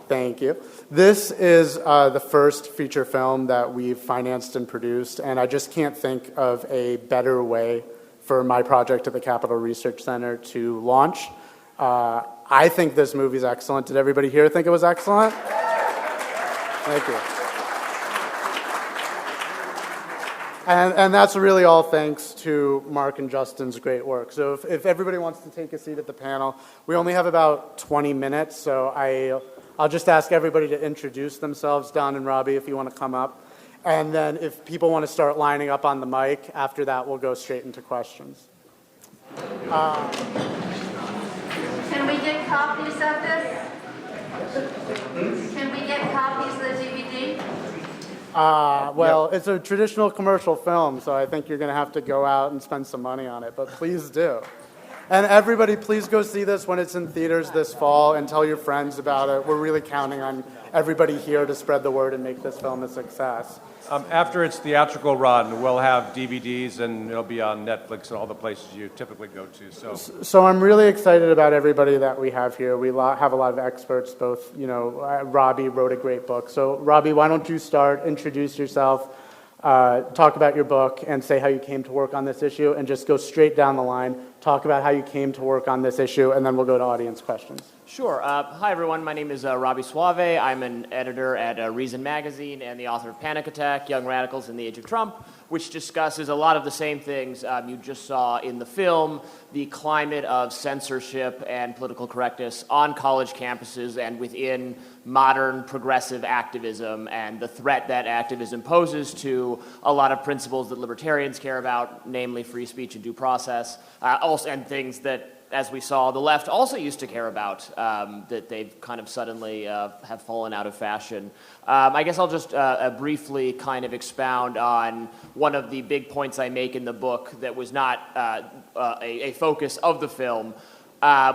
Thank you. This is the first feature film that we've financed and produced, and I just can't think of a better way for my project at the Capitol Research Center to launch. I think this movie's excellent. Did everybody here think it was excellent? Thank you. And that's really all thanks to Mark and Justin's great work. So if everybody wants to take a seat at the panel, we only have about 20 minutes, so I'll just ask everybody to introduce themselves. Don and Robby, if you want to come up. And then if people want to start lining up on the mic, after that we'll go straight into questions. Can we get copies of this? Can we get copies of the DVD? Well, it's a traditional commercial film, so I think you're going to have to go out and spend some money on it, but please do. And everybody, please go see this when it's in theaters this fall and tell your friends about it. We're really counting on everybody here to spread the word and make this film a success. After its theatrical run, we'll have DVDs and it'll be on Netflix and all the places you typically go to. So I'm really excited about everybody that we have here. We have a lot of experts, both, Robby wrote a great book. So Robby, why don't you start, introduce yourself, talk about your book and say how you came to work on this issue, and just go straight down the line, talk about how you came to work on this issue, and then we'll go to audience questions. Sure. Hi, everyone. My name is Robby Soave. I'm an editor at Reason Magazine and the author of Panic Attack, Young Radicals in the Age of Trump, which discusses a lot of the same things you just saw in the film, the climate of censorship and political correctness on college campuses and within modern progressive activism, and the threat that activism poses to a lot of principles that libertarians care about, namely free speech and due process, and things that, as we saw, the left also used to care about, that they've kind of suddenly have fallen out of fashion. I guess I'll just briefly kind of expound on one of the big points I make in the book that was not a focus of the film,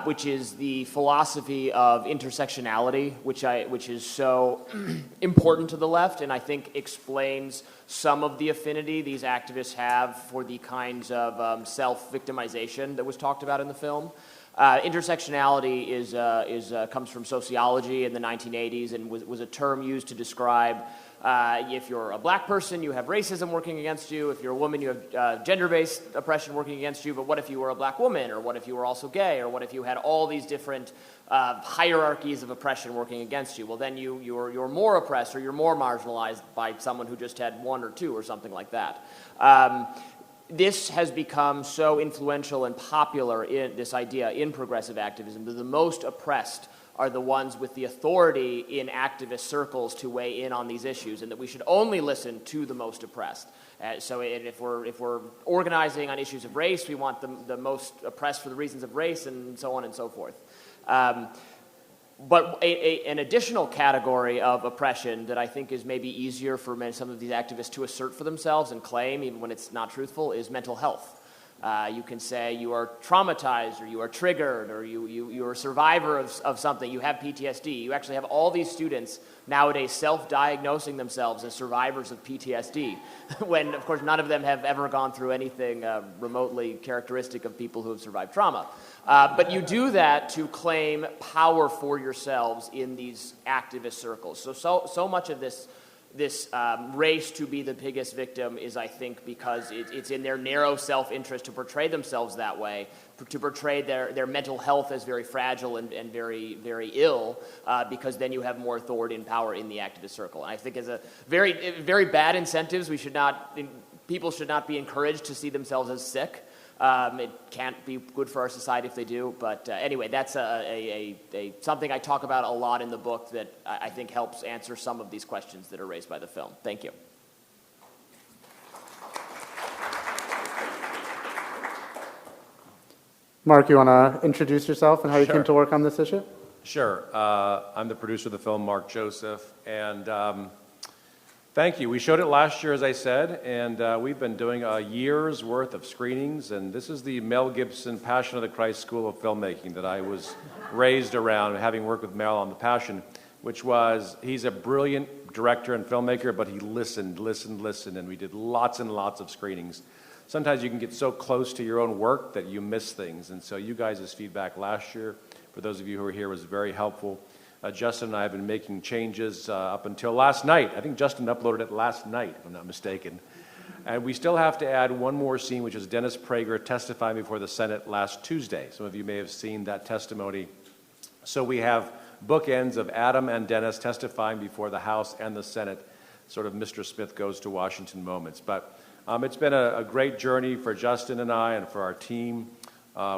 which is the philosophy of intersectionality, which is so important to the left, and I think explains some of the affinity these activists have for the kinds of self-victimization that was talked about in the film. Intersectionality comes from sociology in the 1980s and was a term used to describe if you're a black person, you have racism working against you. If you're a woman, you have gender-based oppression working against you. But what if you were a black woman? Or what if you were also gay? Or what if you had all these different hierarchies of oppression working against you? Well, then you're more oppressed, or you're more marginalized by someone who just had one or two or something like that. This has become so influential and popular in this idea in progressive activism that the most oppressed are the ones with the authority in activist circles to weigh in on these issues, and that we should only listen to the most oppressed. So if we're organizing on issues of race, we want the most oppressed for the reasons of race, and so on and so forth. But an additional category of oppression that I think is maybe easier for some of these activists to assert for themselves and claim, even when it's not truthful, is mental health. You can say you are traumatized, or you are triggered, or you're a survivor of something, you have PTSD. You actually have all these students nowadays self-diagnosing themselves as survivors of PTSD, when, of course, none of them have ever gone through anything remotely characteristic of people who have survived trauma. But you do that to claim power for yourselves in these activist circles. So much of this race to be the biggest victim is, I think, because it's in their narrow self-interest to portray themselves that way, to portray their mental health as very fragile and very, very ill, because then you have more authority and power in the activist circle. And I think as a very, very bad incentives, people should not be encouraged to see themselves as sick. It can't be good for our society if they do, but anyway, that's something I talk about a lot in the book that I think helps answer some of these questions that are raised by the film. Thank you. Mark, you want to introduce yourself and how you Sure. came to work on this issue? Sure. I'm the producer of the film, Mark Joseph, and thank you. We showed it last year, as I said, and we've been doing a year's worth of screenings, and this is the Mel Gibson Passion of the Christ School of Filmmaking that I was raised around, having worked with Mel on The Passion, which was, he's a brilliant director and filmmaker, but he listened, and we did lots and lots of screenings. Sometimes you can get so close to your own work that you miss things, and so you guys' feedback last year, for those of you who were here, was very helpful. Justin and I have been making changes up until last night. I think Justin uploaded it last night, if I'm not mistaken. And we still have to add one more scene, which is Dennis Prager testifying before the Senate last Tuesday. Some of you may have seen that testimony. So we have bookends of Adam and Dennis testifying before the House and the Senate, sort of Mr. Smith goes to Washington moments. But it's been a great journey for Justin and I and for our team.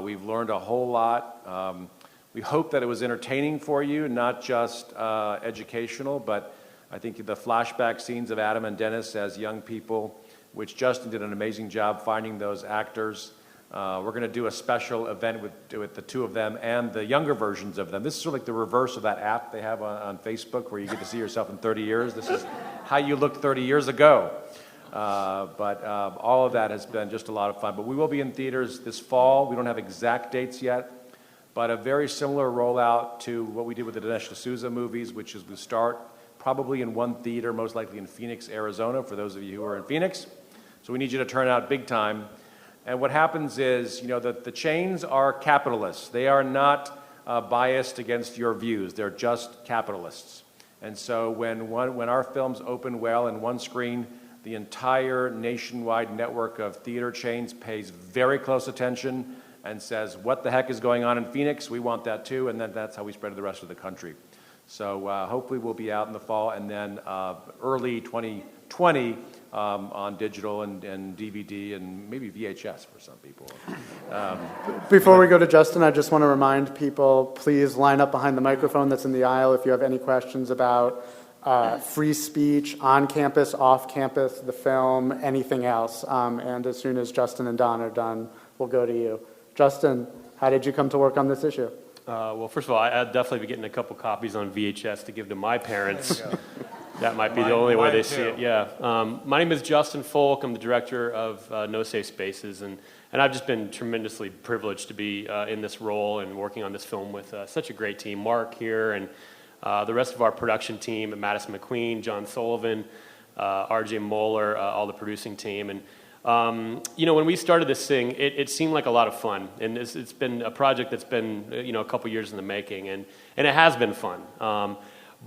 We've learned a whole lot. We hope that it was entertaining for you, not just educational, but I think the flashback scenes of Adam and Dennis as young people, which Justin did an amazing job finding those actors. We're going to do a special event with the two of them and the younger versions of them. This is sort of like the reverse of that app they have on Facebook where you get to see yourself in 30 years. This is how you looked 30 years ago. But all of that has been just a lot of fun. But we will be in theaters this fall. We don't have exact dates yet, but a very similar rollout to what we did with the Dinesh D'Souza movies, which is we start probably in one theater, most likely in Phoenix, Arizona, for those of you who are in Phoenix. So we need you to turn out big time. And what happens is, the chains are capitalists. They are not biased against your views. They're just capitalists. And so when our films open well in one screen, the entire nationwide network of theater chains pays very close attention and says, what the heck is going on in Phoenix? We want that too. And then that's how we spread to the rest of the country. So hopefully we'll be out in the fall, and then early 2020 on digital and DVD and maybe VHS for some people. Before we go to Justin, I just want to remind people, please line up behind the microphone that's in the aisle if you have any questions about free speech, on campus, off campus, the film, anything else. And as soon as Justin and Don are done, we'll go to you. Justin, how did you come to work on this issue? Well, first of all, I'd definitely be getting a couple copies on VHS to give to my parents. That might be the only way they see it. Yeah. My name is Justin Folk. I'm the director of No Safe Spaces, and I've just been tremendously privileged to be in this role and working on this film with such a great team. Mark here and the rest of our production team, Madison McQueen, John Sullivan, RJ Moeller, all the producing team. And when we started this thing, it seemed like a lot of fun, and it's been a project that's been a couple years in the making, and it has been fun.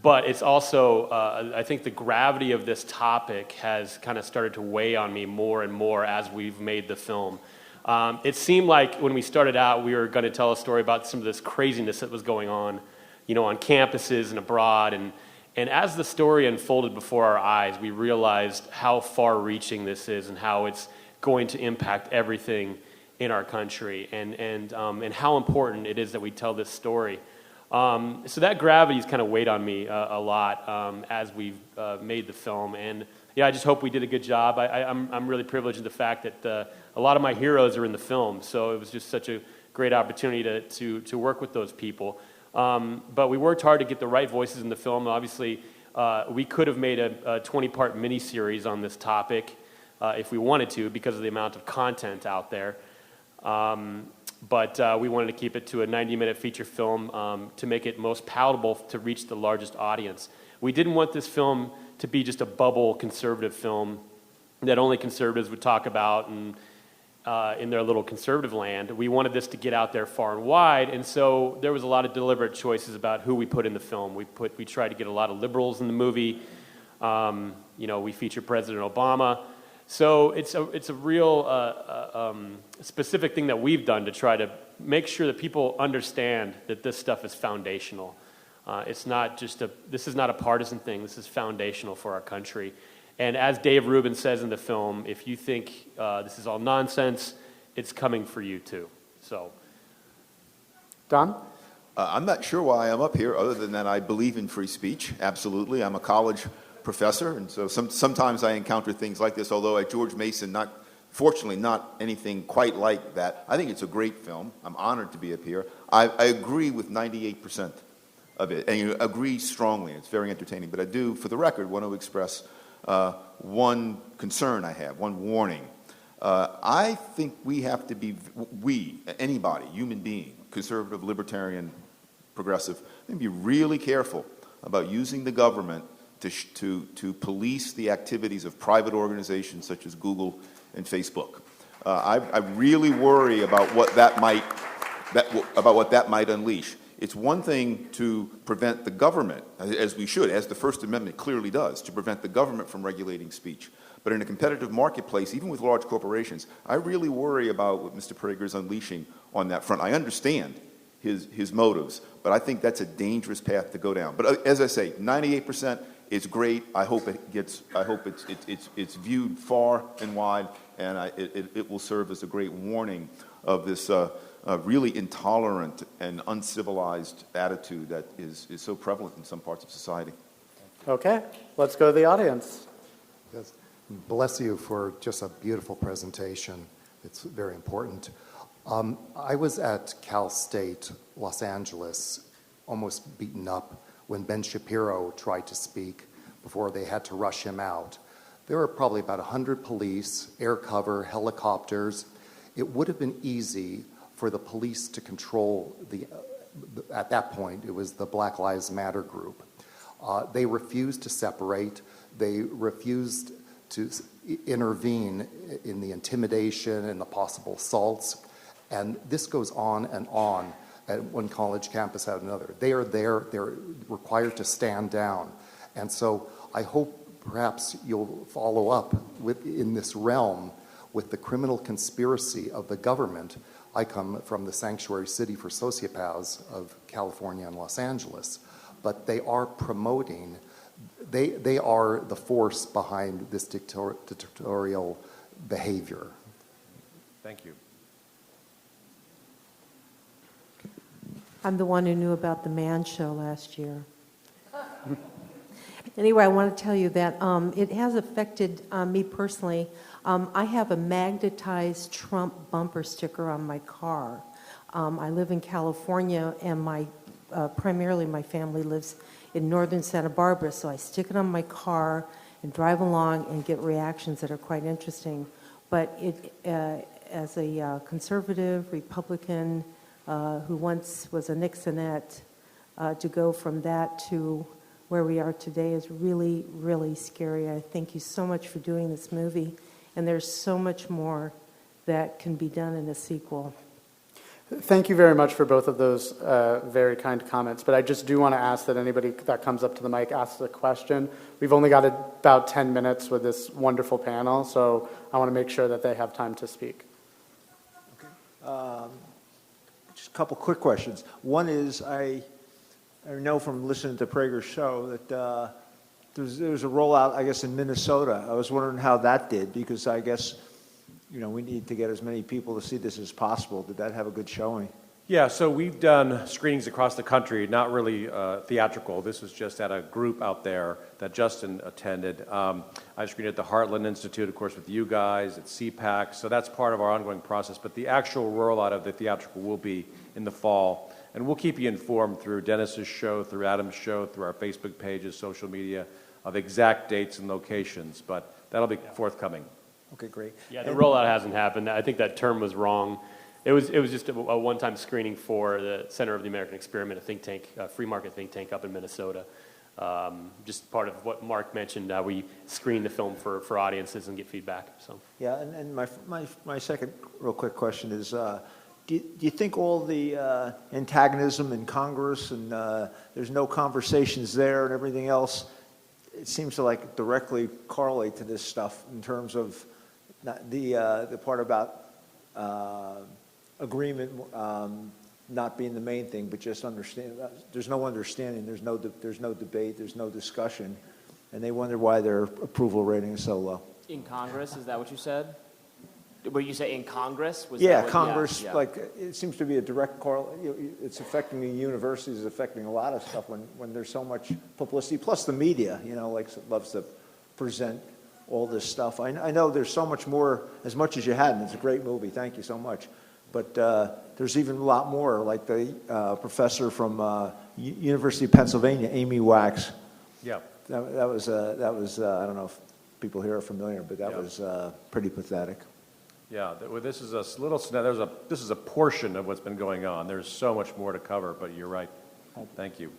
But it's also, I think the gravity of this topic has kind of started to weigh on me more and more as we've made the film. It seemed like when we started out, we were going to tell a story about some of this craziness that was going on, on campuses and abroad, and as the story unfolded before our eyes, we realized how far-reaching this is and how it's going to impact everything in our country, and how important it is that we tell this story. So that gravity's kind of weighed on me a lot as we've made the film, and I just hope we did a good job. I'm really privileged in the fact that a lot of my heroes are in the film, so it was just such a great opportunity to work with those people. But we worked hard to get the right voices in the film. Obviously, we could have made a 20-part miniseries on this topic if we wanted to, because of the amount of content out there. But we wanted to keep it to a 90-minute feature film to make it most palatable to reach the largest audience. We didn't want this film to be just a bubble conservative film that only conservatives would talk about and in their little conservative land. We wanted this to get out there far and wide, and so there was a lot of deliberate choices about who we put in the film. We tried to get a lot of liberals in the movie. We feature President Obama. So it's a real specific thing that we've done to try to make sure that people understand that this stuff is foundational. It's not just this is not a partisan thing. This is foundational for our country. And as Dave Rubin says in the film, if you think this is all nonsense, it's coming for you too. So, Don? I'm not sure why I'm up here, other than that I believe in free speech. Absolutely. I'm a college professor, and so sometimes I encounter things like this, although at George Mason, fortunately not anything quite like that. I think it's a great film. I'm honored to be up here. I agree with 98% of it, and you agree strongly. It's very entertaining. But I do, for the record, want to express one concern I have, one warning. I think we have to be, anybody, human being, conservative, libertarian, progressive, be really careful about using the government to police the activities of private organizations such as Google and Facebook. I really worry about what that might unleash. It's one thing to prevent the government, as we should, as the First Amendment clearly does, to prevent the government from regulating speech. But in a competitive marketplace, even with large corporations, I really worry about what Mr. Prager is unleashing on that front. I understand his motives, but I think that's a dangerous path to go down. But as I say, 98% is great. I hope it's viewed far and wide, and it will serve as a great warning of this really intolerant and uncivilized attitude that is so prevalent in some parts of society. Okay, let's go to the audience. Yes. Bless you for just a beautiful presentation. It's very important. I was at Cal State, Los Angeles, almost beaten up when Ben Shapiro tried to speak before they had to rush him out. There were probably about 100 police, air cover, helicopters. It would have been easy for the police to control at that point, it was the Black Lives Matter group. They refused to separate. They refused to intervene in the intimidation and the possible assaults. And this goes on and on at one college campus at another. They are there, they're required to stand down. And so I hope perhaps you'll follow up in this realm with the criminal conspiracy of the government. I come from the sanctuary city for sociopaths of California and Los Angeles, but they are promoting, they are the force behind this dictatorial behavior. Thank you. I'm the one who knew about the Man Show last year. Anyway, I want to tell you that it has affected me personally. I have a magnetized Trump bumper sticker on my car. I live in California, and primarily my family lives in northern Santa Barbara, so I stick it on my car and drive along and get reactions that are quite interesting. But as a conservative Republican who once was a Nixonette, to go from that to where we are today is really, really scary. I thank you so much for doing this movie, and there's so much more that can be done in a sequel. Thank you very much for both of those very kind comments, but I just do want to ask that anybody that comes up to the mic asks a question. We've only got about 10 minutes with this wonderful panel, so I want to make sure that they have time to speak. Okay. Just a couple quick questions. One is, I know from listening to Prager's show that there was a rollout, I guess, in Minnesota. I was wondering how that did, because I guess, we need to get as many people to see this as possible. Did that have a good showing? Yeah, so we've done screenings across the country, not really theatrical. This was just at a group out there that Justin attended. I screened at the Heartland Institute, of course, with you guys, at CPAC, so that's part of our ongoing process. But the actual rollout of the theatrical will be in the fall. And we'll keep you informed through Dennis's show, through Adam's show, through our Facebook pages, social media, of exact dates and locations. But that'll be forthcoming. Okay, great. Yeah, the rollout hasn't happened. I think that term was wrong. It was just a one-time screening for the Center of the American Experiment, a think tank, a free market think tank up in Minnesota. Just part of what Mark mentioned, we screen the film for audiences and get feedback. So yeah, and my second real quick question is, do you think all the antagonism in Congress and there's no conversations there and everything else, it seems to directly correlate to this stuff in terms of the part about agreement not being the main thing, but just understand. There's no understanding. There's no debate. There's no discussion, and they wonder why their approval rating is so low. In Congress, is that what you said? What you say in Congress? Congress. Yeah. It seems to be a direct correlation. It's affecting the universities. It's affecting a lot of stuff when there's so much publicity. Plus the media, loves to present all this stuff. I know there's so much more. As much as you had, and it's a great movie. Thank you so much. But there's even a lot more, like the professor from University of Pennsylvania, Amy Wax. Yeah. That was I don't know if people here are familiar, but that was pretty pathetic. Yeah, this is this is a portion of what's been going on. There's so much more to cover, but you're right. Thank you.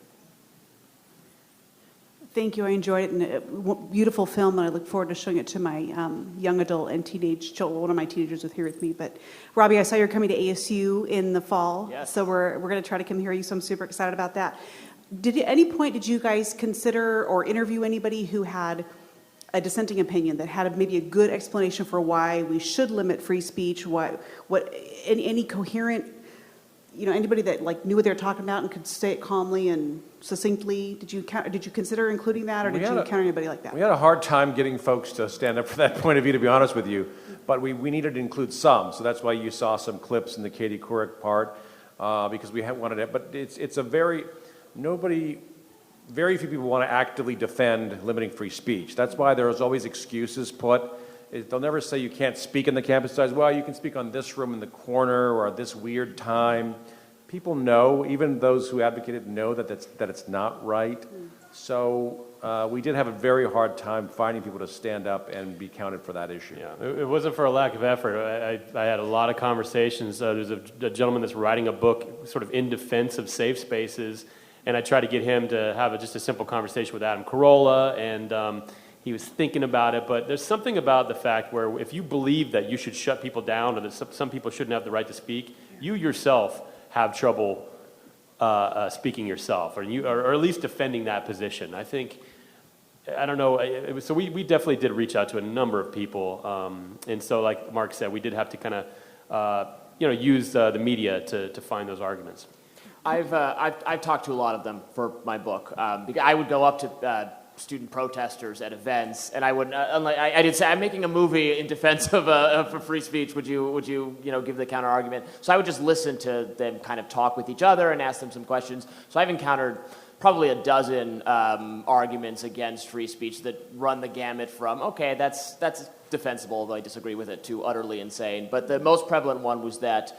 Thank you. I enjoyed it, and a beautiful film, and I look forward to showing it to my young adult and teenage children. One of my teenagers was here with me. But Robby, I saw you're coming to ASU in the fall, Yes. so we're going to try to come hear you. So I'm super excited about that. At any point did you guys consider or interview anybody who had a dissenting opinion that had maybe a good explanation for why we should limit free speech? Any coherent, anybody that knew what they were talking about and could say it calmly and succinctly? Did you consider including that, or did you encounter anybody like that? We had a hard time getting folks to stand up for that point of view, to be honest with you, but we needed to include some, so that's why you saw some clips in the Katie Couric part, because we wanted it. But it's a very few people want to actively defend limiting free speech. That's why there's always excuses put. They'll never say you can't speak in the campus size. Well, you can speak on this room in the corner or at this weird time. People know, even those who advocated know that it's not right. So we did have a very hard time finding people to stand up and be counted for that issue. Yeah, it wasn't for a lack of effort. I had a lot of conversations. There's a gentleman that's writing a book sort of in defense of safe spaces, and I tried to get him to have just a simple conversation with Adam Carolla, and he was thinking about it. But there's something about the fact where if you believe that you should shut people down or that some people shouldn't have the right to speak, you yourself have trouble speaking yourself, or at least defending that position. I think, I don't know, so we definitely did reach out to a number of people, and so like Mark said, we did have to kind of use the media to find those arguments. I've talked to a lot of them for my book. Because I would go up to student protesters at events, and I would, I did say, I'm making a movie in defense of free speech. Would you give the counter argument? So I would just listen to them kind of talk with each other and ask them some questions. So I've encountered probably a dozen arguments against free speech that run the gamut from, okay, that's defensible, although I disagree with it, to utterly insane. But the most prevalent one was that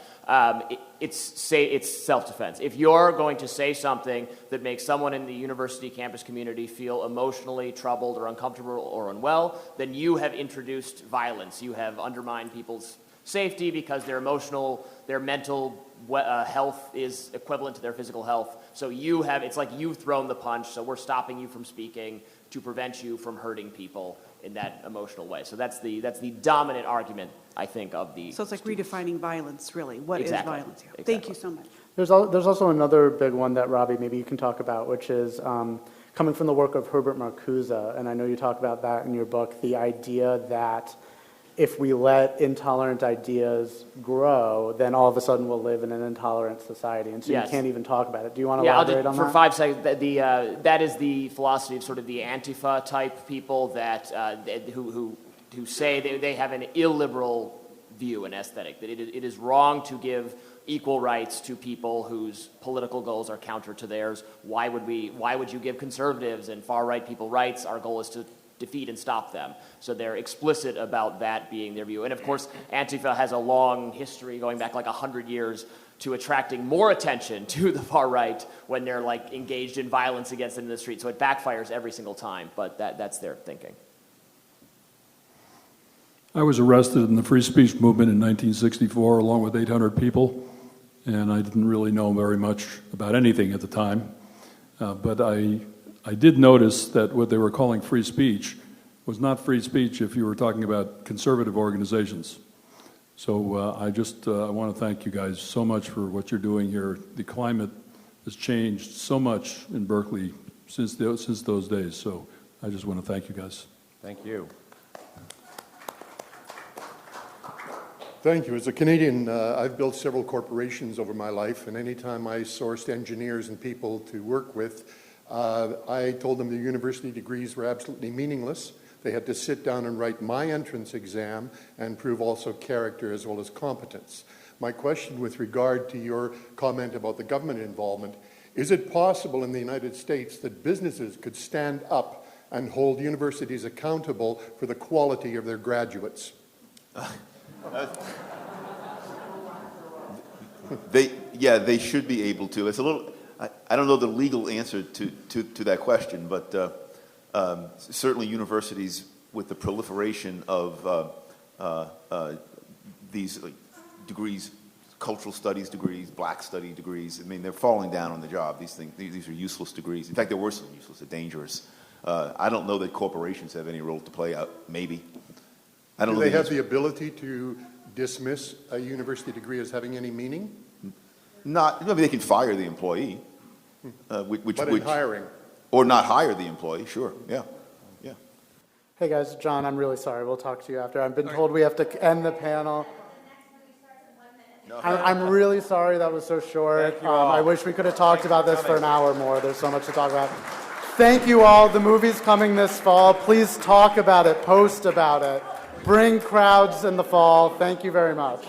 it's self-defense. If you're going to say something that makes someone in the university campus community feel emotionally troubled or uncomfortable or unwell, then you have introduced violence. You have undermined people's safety because their mental health is equivalent to their physical health. So it's like you've thrown the punch, so we're stopping you from speaking to prevent you from hurting people in that emotional way. So that's the dominant argument, I think, of the... So it's like redefining violence, really. What is violence? Exactly. Thank you so much. There's also another big one that, Robby, maybe you can talk about, which is coming from the work of Herbert Marcuse, and I know you talk about that in your book, the idea that if we let intolerant ideas grow, then all of a sudden we'll live in an intolerant society, and so you can't even talk about it. Do you want to elaborate on that? For 5 seconds, that is the philosophy of sort of the Antifa type people that who say they have an illiberal view and aesthetic, that it is wrong to give equal rights to people whose political goals are counter to theirs. Why would you give conservatives and far-right people rights? Our goal is to defeat and stop them. So they're explicit about that being their view. And of course, Antifa has a long history going back like 100 years to attracting more attention to the far right when they're like engaged in violence against them in the street. So it backfires every single time, but that's their thinking. I was arrested in the free speech movement in 1964 along with 800 people, and I didn't really know very much about anything at the time. But I did notice that what they were calling free speech was not free speech if you were talking about conservative organizations. So I want to thank you guys so much for what you're doing here. The climate has changed so much in Berkeley since those days. So I just want to thank you guys. Thank you. Thank you. As a Canadian, I've built several corporations over my life, and anytime I sourced engineers and people to work with, I told them the university degrees were absolutely meaningless. They had to sit down and write my entrance exam and prove also character as well as competence. My question with regard to your comment about the government involvement, is it possible in the United States that businesses could stand up and hold universities accountable for the quality of their graduates? They should be able to. It's a little... I don't know the legal answer to that question, but certainly universities with the proliferation of these degrees, cultural studies degrees, black study degrees, I mean, they're falling down on the job. These are useless degrees. In fact, they're worse than useless. They're dangerous. I don't know that corporations have any role to play. Maybe. I don't Do know. they have the ability to dismiss a university degree as having any meaning? Not. I mean, they can fire the employee. But in hiring. Or not hire the employee. Sure. Yeah. Yeah. Hey guys, John, I'm really sorry. We'll talk to you after. I've been told we have to end the panel. I'm really sorry that was so short. I wish we could have talked about this for an hour more. There's so much to talk about. Thank you all. The movie's coming this fall. Please talk about it, post about it, bring crowds in the fall. Thank you very much.